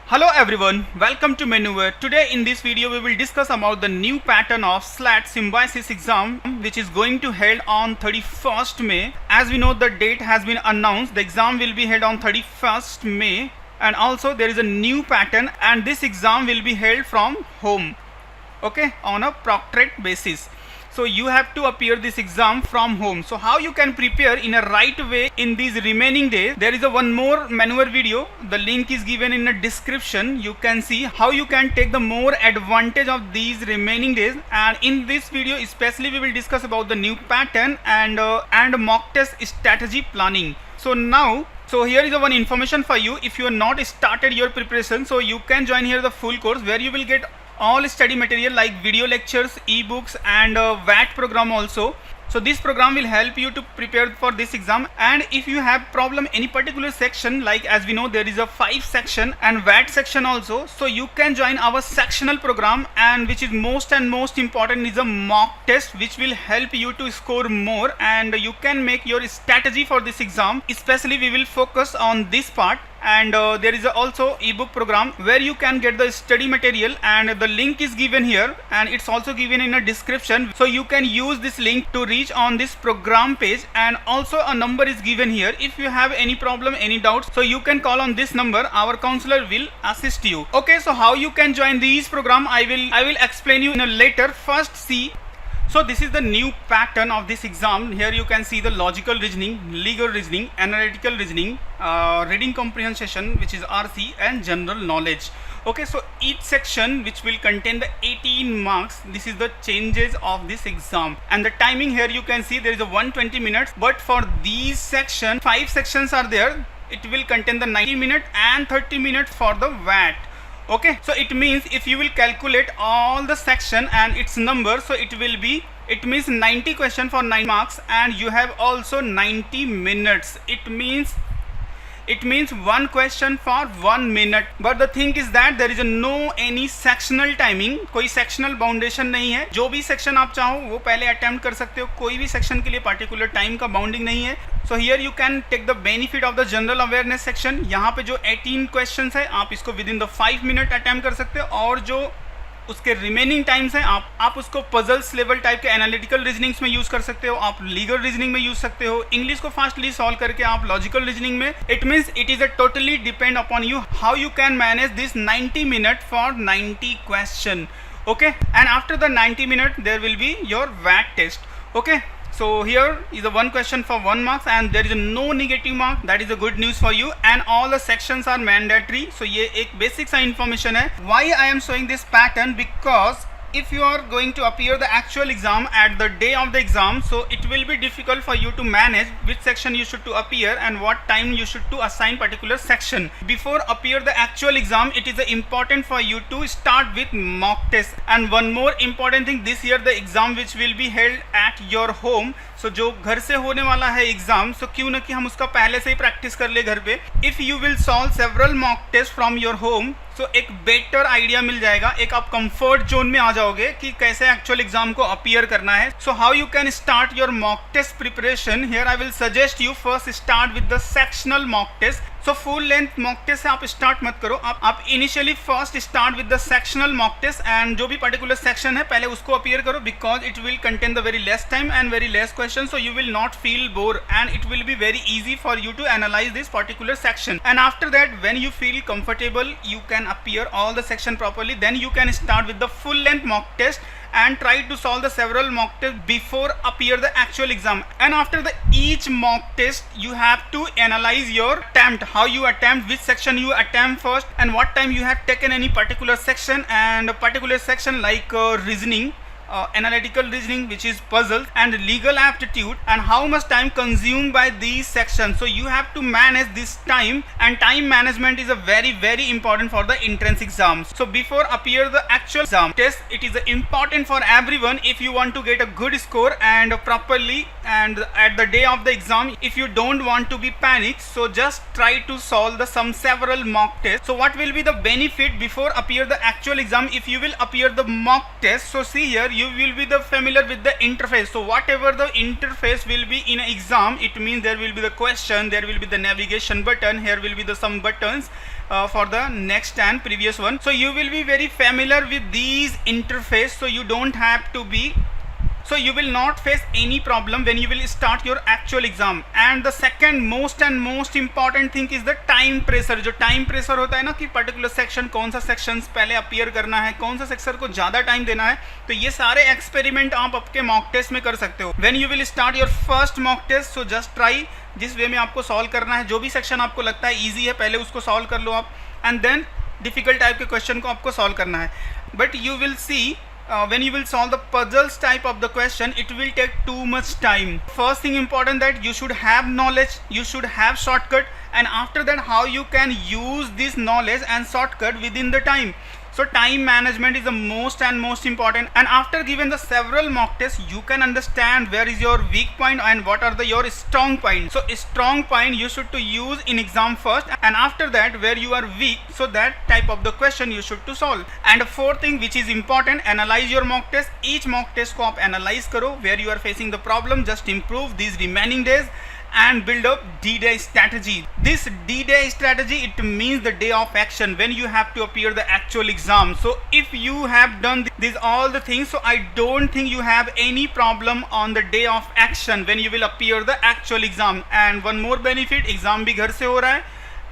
Hello everyone, welcome to Menuware. Today in this video we will discuss about the new pattern of SLAT Symbiosis exam which is going to held on 31st May. As we know, the date has been announced. The exam will be held on 31st May, and also there is a new pattern, and this exam will be held from home, okay, on a proctorate basis. So you have to appear this exam from home. So how you can prepare in a right way in these remaining days? There is a one more Menuware video. The link is given in the description. You can see how you can take the more advantage of these remaining days. And in this video especially we will discuss about the new pattern and mock test strategy planning. So here is the one information for you. If you are not started your preparation, so you can join here the full course where you will get all study material like video lectures, ebooks and VAT program also. So this program will help you to prepare for this exam. And if you have problem any particular section, like as we know there is a 5 section and VAT section also, so you can join our sectional program, and which is most important is a mock test which will help you to score more and you can make your strategy for this exam. Especially we will focus on this part. And there is also ebook program where you can get the study material, and the link is given here and it's also given in a description. So you can use this link to reach on this program page, and also a number is given here. If you have any problem, any doubts, so you can call on this number. Our counselor will assist you. Okay, so how you can join these program I will explain you in a later. First see, so this is the new pattern of this exam. Here you can see the logical reasoning, legal reasoning, analytical reasoning, reading comprehension which is RC, and general knowledge. Okay, so each section which will contain the 18 marks. This is the changes of this exam, and the timing here you can see there is a 120 minutes, but for these section 5 sections are there. It will contain the 90 minutes and 30 minutes for the VAT. Okay, so it means if you will calculate all the section and its number, so it means 90 question for 9 marks, and you have also 90 minutes. It means one question for 1 minute. But the thing is that there is no any sectional timing. कोई sectional boundation नहीं है. जो भी section आप चाहो वो पहले attempt कर सकते हो. कोई भी section के लिए particular time का bounding नहीं है. So here you can take the benefit of the general awareness section. यहाँ पे जो 18 questions है आप इसको within the 5 minute attempt कर सकते हो, और जो उसके रिमेनिंग टाइम्स हैं आप उसको पजल्स लेवल टाइप के एनालिटिकल रीजनिंग्स में यूज कर सकते हो, आप लीगल रीजनिंग में यूज सकते हो, इंग्लिश को फास्टली सॉल्व करके आप लॉजिकल रीजनिंग में. It means it is a totally depend upon you how you can manage this 90 minute for 90 question. Okay, and after the 90 minute there will be your वैट test. Okay, so here is a one question for 1 marks and there is no negative mark. That is a good news for you, and all the sections are mandatory. So ये एक basic सा information है. Why I am showing this pattern? Because if you are going to appear the actual exam at the day of the exam, so it will be difficult for you to manage which section you should to appear and what time you should to assign particular section. Before appear the actual exam, it is important for you to start with mock test. And one more important thing, this year the exam which will be held at your home. So जो घर से होने वाला है exam, so क्यों ना कि हम उसका पहले से ही प्रैक्टिस कर ले घर पे. If you will solve several mock test from your home, so एक बेटर आइडिया मिल जाएगा, एक आप कंफर्ट जोन में आ जाओगे कि कैसे एक्चुअल एग्जाम को अपीयर करना है. So how you can start your mock test preparation. Here I will suggest you first start with the sectional mock test. So full length mock test से आप start मत करो. आप initially first start with the sectional mock test, and जो भी particular section है पहले उसको अपीयर करो, because it will contain the very less time and very less question, so you will not feel bored and it will be very easy for you to analyze this particular section. And after that, when you feel comfortable, you can appear all the section properly, then you can start with the full length mock test and try to solve the several mock tests before appear the actual exam. And after the each mock test, you have to analyze your attempt, how you attempt, which section you attempt first, and what time you have taken any particular section, and a particular section like reasoning, analytical reasoning which is puzzles, and legal aptitude, and how much time consumed by these sections. So you have to manage this time, and time management is a very important for the entrance exams. So before appear the actual exam test, it is important for everyone. If you want to get a good score and properly, and at the day of the exam, if you don't want to be panicked, so just try to solve the several mock tests. So what will be the benefit before appear the actual exam if you will appear the mock test? So see here, you will be the familiar with the interface. So whatever the interface will be in an exam, it means there will be the question, there will be the navigation button, here will be the some buttons, for the next and previous one. So you will be very familiar with these interface, so you don't have to be, so you will not face any problem when you will start your actual exam. And the second most important thing is the time pressure. जो time pressure होता है ना कि particular section कौन सा sections पहले appear करना है, कौन सा section को ज़्यादा time देना है, तो ये सारे experiment आप आपके mock test में कर सकते हो. When you will start your first mock test, so just try जिस वे में आपको solve करना है, जो भी section आपको लगता है easy है पहले उसको solve कर लो आप, and then difficult type के question को आपको solve करना है. But you will see when you will solve the puzzles type of the question, it will take too much time. First thing important that you should have knowledge, you should have shortcut, and after that how you can use this knowledge and shortcut within the time. So time management is the most important, and after given the several mock tests you can understand where is your weak point and what are your strong points. So strong point you should to use in exam first, and after that where you are weak, so that type of the question you should to solve. And the fourth thing which is important, analyze your mock test. Each mock test को आप analyze करो where you are facing the problem, just improve these remaining days and build up D-Day strategy. This D-Day strategy, it means the day of action when you have to appear the actual exam. So if you have done these all the things, so I don't think you have any problem on the day of action when you will appear the actual exam. And one more benefit, exam भी घर से हो रहा है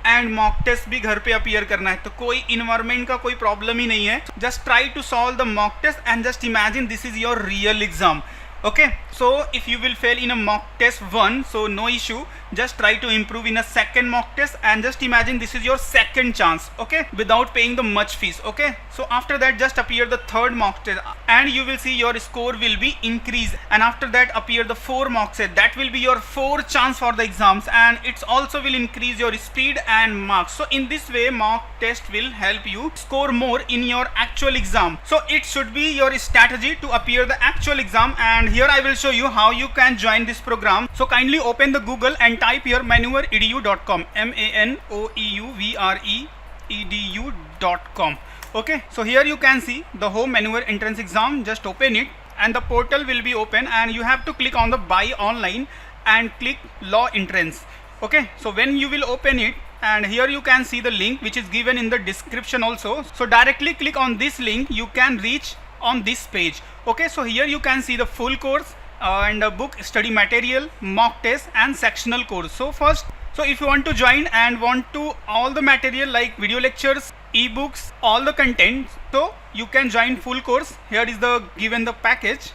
and mock test भी घर पे appear करना है, तो कोई इन्वायरमेंट का कोई प्रॉब्लम ही नहीं है. Just try to solve the mock test and just imagine this is your real exam. Okay, so if you will fail in a mock test 1, so no issue, just try to improve in a second mock test and just imagine this is your second chance, okay, without paying the much fees. Okay, so after that just appear the third mock test and you will see your score will be increased, and after that appear the 4 mock test. That will be your 4 chance for the exams, and it's also will increase your speed and marks. So in this way mock test will help you score more in your actual exam. So it should be your strategy to appear the actual exam, and here I will show you how you can join this program. So kindly open the Google and type here manoeuveredu.com, manoeuveredu.com. Okay, so here you can see the home Manoeuvre entrance exam. Just open it and the portal will be open, and you have to click on the buy online and click law entrance. Okay, so when you will open it, and here you can see the link which is given in the description also. So directly click on this link, you can reach on this page. Okay, so here you can see the full course and book, study material, mock test and sectional course. So first, so if you want to join and want to all the material like video lectures, ebooks, all the content, so you can join full course. Here is the given the package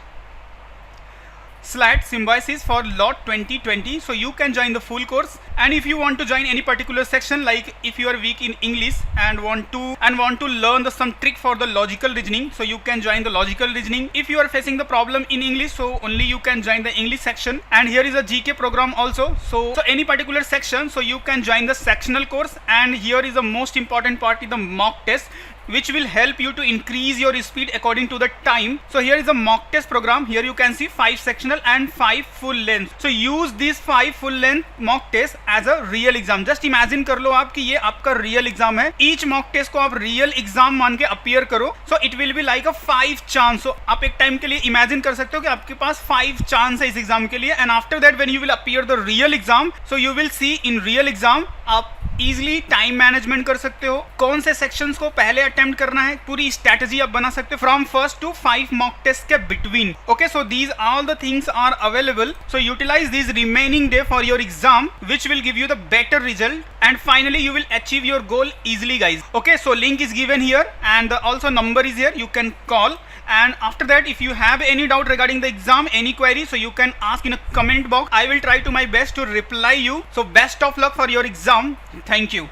SLAT Symbiosis for lot 2020, so you can join the full course. And if you want to join any particular section, like if you are weak in English and want to learn some trick for the logical reasoning, so you can join the logical reasoning. If you are facing the problem in English, so only you can join the English section. And here is a GK program also, so any particular section, so you can join the sectional course. And here is the most important part, is the mock test, which will help you to increase your speed according to the time. So here is a mock test program. Here you can see 5 sectional and 5 full length. So use these 5 full length mock test as a real exam. Just imagine कर लो आप कि ये आपका real exam है. Each mock test को आप real exam मान के appear करो. So it will be like a 5 chance. So आप एक time के लिए imagine कर सकते हो कि आपके पास 5 chance है इस exam के लिए. And after that when you will appear the real exam, so you will see in real exam आप इजिली टाइम मैनेजमेंट कर सकते हो, कौन से सेक्शंस को पहले अटेम्प्ट करना है, पूरी स्ट्रेटजी आप बना सकते हो from first to 5 mock test के between. Okay, so these all the things are available. So utilise this remaining day for your exam which will give you the better result and finally you will achieve your goal easily, guys. Okay, so link is given here and also number is here, you can call. And after that, if you have any doubt regarding the exam, any query, so you can ask in a comment box. I will try to my best to reply you. So best of luck for your exam. Thank you.